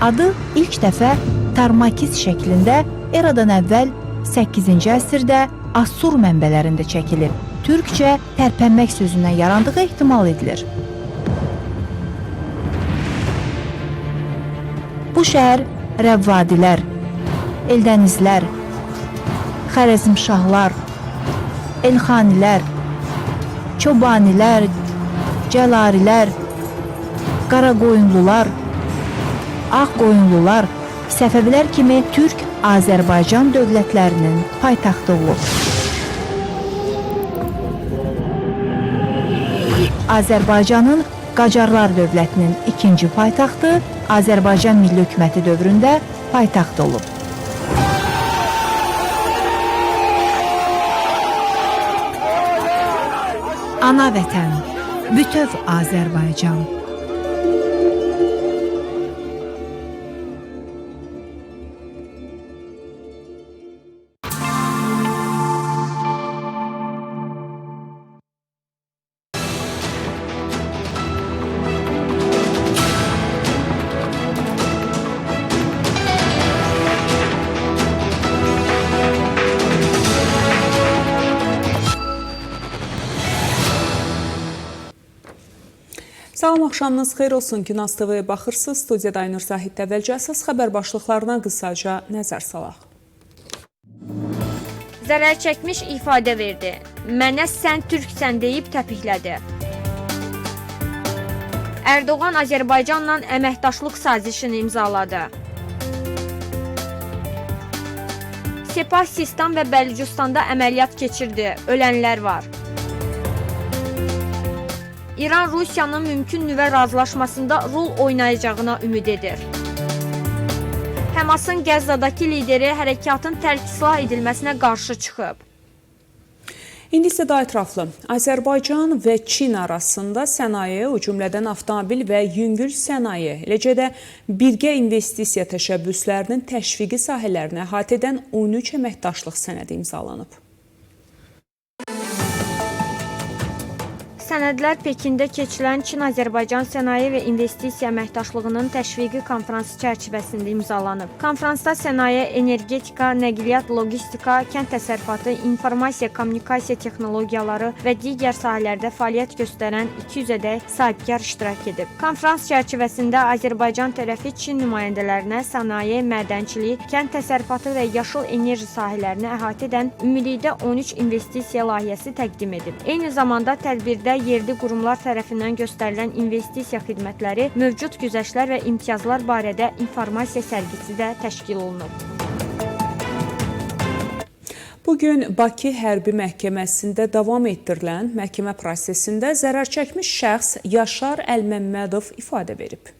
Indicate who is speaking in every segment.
Speaker 1: Adı ilk dəfə Tarmakiz şəklində eradan əvvəl 8-ci əsrdə Assur mənbələrində çəkilib. Türkcə tərpənmək sözündən yarandığı ehtimal edilir. Bu şəhər Rəvvadilər, Eldənizlər, Xərəzmşahlar, Elxanilər, Çobanilər, Cəlarilər, Qaraqoyunlular, Ağqoyunlular, Səfəvilər kimi Türk-Azərbaycan dövlətlərinin paytaxtı olub. Azərbaycanın Qacarlar dövlətinin ikinci paytaxtı Azərbaycan Milli Hökuməti dövründə paytaxt olub. Ana vətən, bütöv Azərbaycan.
Speaker 2: Salam, axşamınız xeyir olsun ki, Naz TV-yə baxırsınız. Studiyada Aynur Zahiddə əvvəlcə əsas xəbər başlıqlarına qısaca nəzər salaq.
Speaker 3: Zərər çəkmiş ifadə verdi. Mənə sən türksən deyib təpiklədi. Erdoğan Azərbaycanla əməkdaşlıq sazişini imzaladı. Sepah Sistan və Bəlucistanda əməliyyat keçirdi. Ölənlər var. İran Rusiyanın mümkün nüvə razılaşmasında rol oynayacağına ümid edir. Həmasın Qəzzadakı lideri hərəkatın tərk silah edilməsinə qarşı çıxıb.
Speaker 2: İndi isə daha ətraflı. Azərbaycan və Çin arasında sənaye, o cümlədən avtomobil və yüngül sənaye, eləcə də birgə investisiya təşəbbüslərinin təşviqi sahələrini əhatə edən 13 əməkdaşlıq sənədi imzalanıb.
Speaker 3: Sənədlər Pekində keçilən Çin-Azərbaycan Sənaye və İnvestisiya Əməkdaşlığının təşviqi konfransı çərçivəsində imzalanıb. Konfransda sənaye, energetika, nəqliyyat, logistika, kənd təsərrüfatı, informasiya, kommunikasiya texnologiyaları və digər sahələrdə fəaliyyət göstərən 200-ədək sahibkar iştirak edib. Konfrans çərçivəsində Azərbaycan tərəfi Çin nümayəndələrinə sənaye, mədənçilik, kənd təsərrüfatı və yaşıl enerji sahələrini əhatə edən ümumilikdə 13 investisiya layihəsi təqdim edib. Eyni zamanda tədbirdə yerli qurumlar tərəfindən göstərilən investisiya xidmətləri, mövcud güzəştlər və imtiyazlar barədə informasiya sərgisi də təşkil olunub.
Speaker 2: Bugün Bakı Hərbi Məhkəməsində davam etdirilən məhkəmə prosesində zərər çəkmiş şəxs Yaşar Əlməmmədov ifadə verib.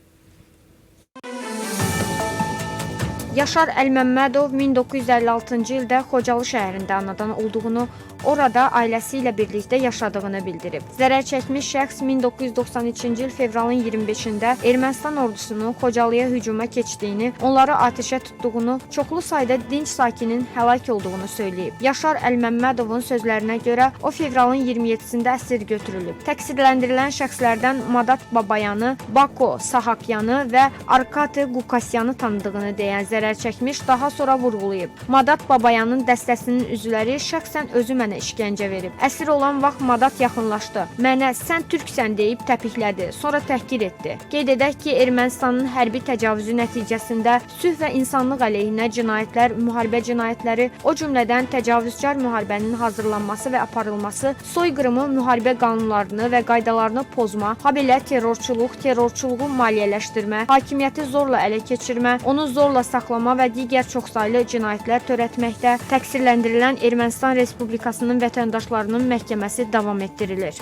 Speaker 3: Yaşar Əlməmmədov 1956-cı ildə Xocalı şəhərində anadan olduğunu, orada ailəsi ilə birlikdə yaşadığını bildirib. Zərər çəkmiş şəxs 1993-cü il fevralın 25-də Ermənistan ordusunun Xocalıya hücuma keçdiyini, onları atəşə tutduğunu, çoxlu sayda dinc sakinin həlak olduğunu söyləyib. Yaşar Əlməmmədovun sözlərinə görə o fevralın 27-sində əsir götürülüb. Təqsirləndirilən şəxslərdən Madat Babayanı, Bako Sahakyanı və Arkati Qukasyanı tanıdığını deyən zərər çəkmiş daha sonra vurğulayıb. Madat Babayanın dəstəsinin üzvləri şəxsən özü mənə işgəncə verib. Əsir olan vaxt Madat yaxınlaşdı. Mənə sən türksən deyib təpiklədi, sonra təhqir etdi. Qeyd edək ki, Ermənistanın hərbi təcavüzü nəticəsində sülh və insanlıq əleyhinə cinayətlər, müharibə cinayətləri, o cümlədən təcavüzkar müharibənin hazırlanması və aparılması, soyqırımı, müharibə qanunlarını və qaydalarını pozma, habelə terrorçuluq, terrorçuluğu maliyyələşdirmə, hakimiyyəti zorla ələ keçirmə, onu zorla saxlama və digər çoxsaylı cinayətlər törətməkdə təqsirləndirilən Ermənistan Respublikasının vətəndaşlarının məhkəməsi davam etdirilir.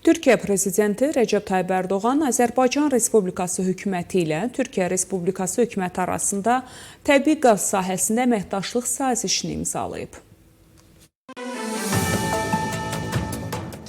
Speaker 2: Türkiyə Prezidenti Rəcəb Tayyib Erdoğan Azərbaycan Respublikası hökuməti ilə Türkiyə Respublikası hökuməti arasında təbii qaz sahəsində əməkdaşlıq sazişini imzalayıb.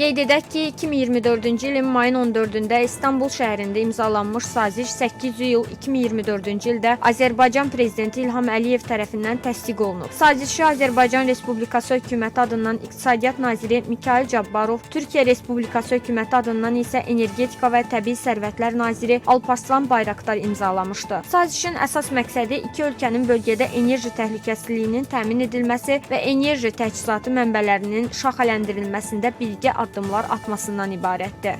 Speaker 3: Qeyd edək ki, 2024-cü ilin mayın 14-də İstanbul şəhərində imzalanmış saziş 8 iyul 2024-cü ildə Azərbaycan prezidenti İlham Əliyev tərəfindən təsdiq olunub. Sazişi Azərbaycan Respublikası hökuməti adından İqtisadiyyat naziri Mikayıl Cabbarov, Türkiyə Respublikası hökuməti adından isə Energetika və Təbii Sərvətlər naziri Alparslan Bayraqdar imzalamışdı. Sazişin əsas məqsədi iki ölkənin bölgədə enerji təhlükəsizliyinin təmin edilməsi və enerji təchizatı mənbələrinin şaxələndirilməsində birgə addımlar atmasından ibarətdir.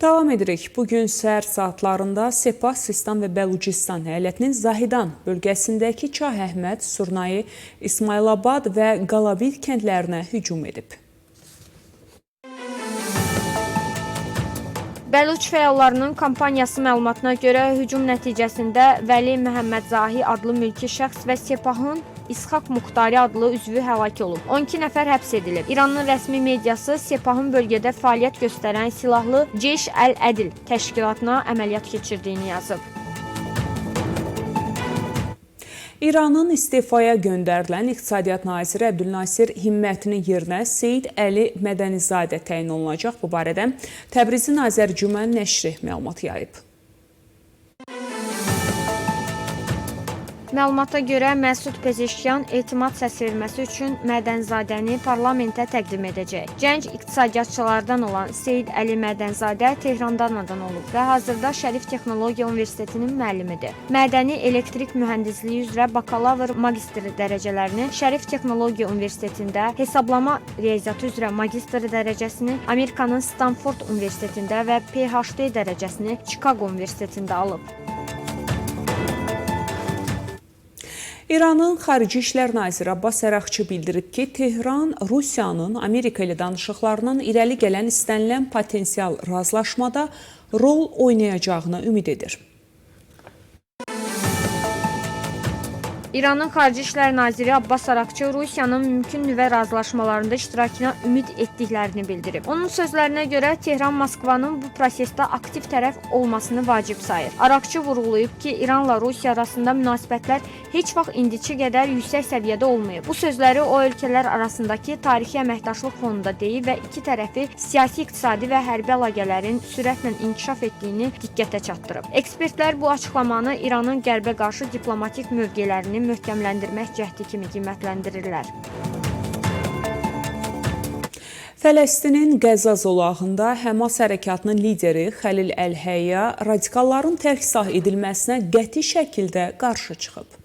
Speaker 2: Davam edirik. Bugün səhər saatlarında Sepah, Sistan və Bəlucistan əyalətinin Zahidan bölgəsindəki Çah Əhməd, Surnayı, İsmailabad və Qalabir kəndlərinə hücum edib.
Speaker 3: Bəluç fəallarının kampaniyası məlumatına görə hücum nəticəsində Vəli Məhəmmədzahi adlı mülki şəxs və Sepahın İsxaq Muxtari adlı üzvü həlak olub. 12 nəfər həbs edilib. İranın rəsmi mediası Sepahın bölgədə fəaliyyət göstərən silahlı Ceyş Əl-Ədil təşkilatına əməliyyat keçirdiyini yazıb.
Speaker 2: İranın istifaya göndərilən İqtisadiyyat naziri Əbdülnasir Himmətinin yerinə Seyid Əli Mədənizadə təyin olunacaq. Bu barədə Təbrizin Azərcümən nəşri məlumat yayıb.
Speaker 3: Məlumata görə Məsud Pezeşkiyan etimad səsverməsi üçün Mədənzadəni parlamentə təqdim edəcək. Gənc iqtisadiyyatçılardan olan Seyid Əli Mədənzadə Tehranda anadan olub və hazırda Şərif Texnologiya Universitetinin müəllimidir. Mədəni elektrik mühəndisliyi üzrə bakalavr magistr dərəcələrini Şərif Texnologiya Universitetində, hesablama riyaziyyatı üzrə magistr dərəcəsini Amerikanın Stanford Universitetində və PhD dərəcəsini Chicago Universitetində alıb.
Speaker 2: İranın Xarici İşlər naziri Abbas Əraqçı bildirib ki, Tehran Rusiyanın Amerika ilə danışıqlarının irəli gələn istənilən potensial razılaşmada rol oynayacağına ümid edir.
Speaker 3: İranın Xarici İşlər naziri Abbas Əraqçı Rusiyanın mümkün nüvə razılaşmalarında iştirakına ümid etdiklərini bildirib. Onun sözlərinə görə Tehran Moskvanın bu prosesdə aktiv tərəf olmasını vacib sayır. Əraqçı vurğulayıb ki, İranla Rusiya arasında münasibətlər heç vaxt indiçi qədər yüksək səviyyədə olmayıb. Bu sözləri o ölkələr arasındakı tarixi əməkdaşlıq fonunda deyib və iki tərəfi siyasi, iqtisadi və hərbi əlaqələrin sürətlə inkişaf etdiyini diqqətə çatdırıb. Ekspertlər bu açıqlamanı İranın qərbə qarşı diplomatik mövqelərini möhkəmləndirmək cəhdi kimi qiymətləndirirlər.
Speaker 2: Fələstinin Qəzza zolağında Həmas hərəkatının lideri Xəlil Əl-Həyya radikalların tərk edilməsinə qəti şəkildə qarşı çıxıb.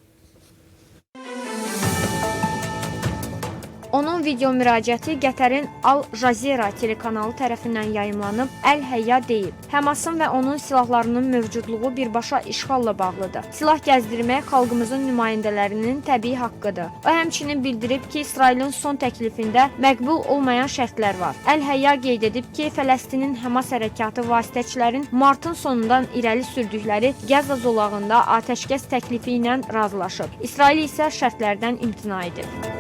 Speaker 3: Onun video müraciəti Qətərin Al Jazeera telekanalı tərəfindən yayımlanıb. Əl-Həyya deyib, Həmasın və onun silahlarının mövcudluğu birbaşa işğalla bağlıdır. Silah gəzdirmək xalqımızın nümayəndələrinin təbii haqqıdır. O həmçinin bildirib ki, İsrailin son təklifində məqbul olmayan şərtlər var. Əl-Həyya qeyd edib ki, Fələstinin Həmas hərəkatı vasitəçilərin martın sonundan irəli sürdükləri Qəzza zolağında atəşkəs təklifi ilə razılaşıb. İsrail isə şərtlərdən imtina edib.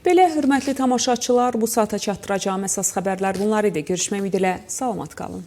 Speaker 2: Belə, hörmətli tamaşaçılar, bu saata çatdıracağım əsas xəbərlər bunlar idi. Görüşmək ümidi ilə salamat qalın.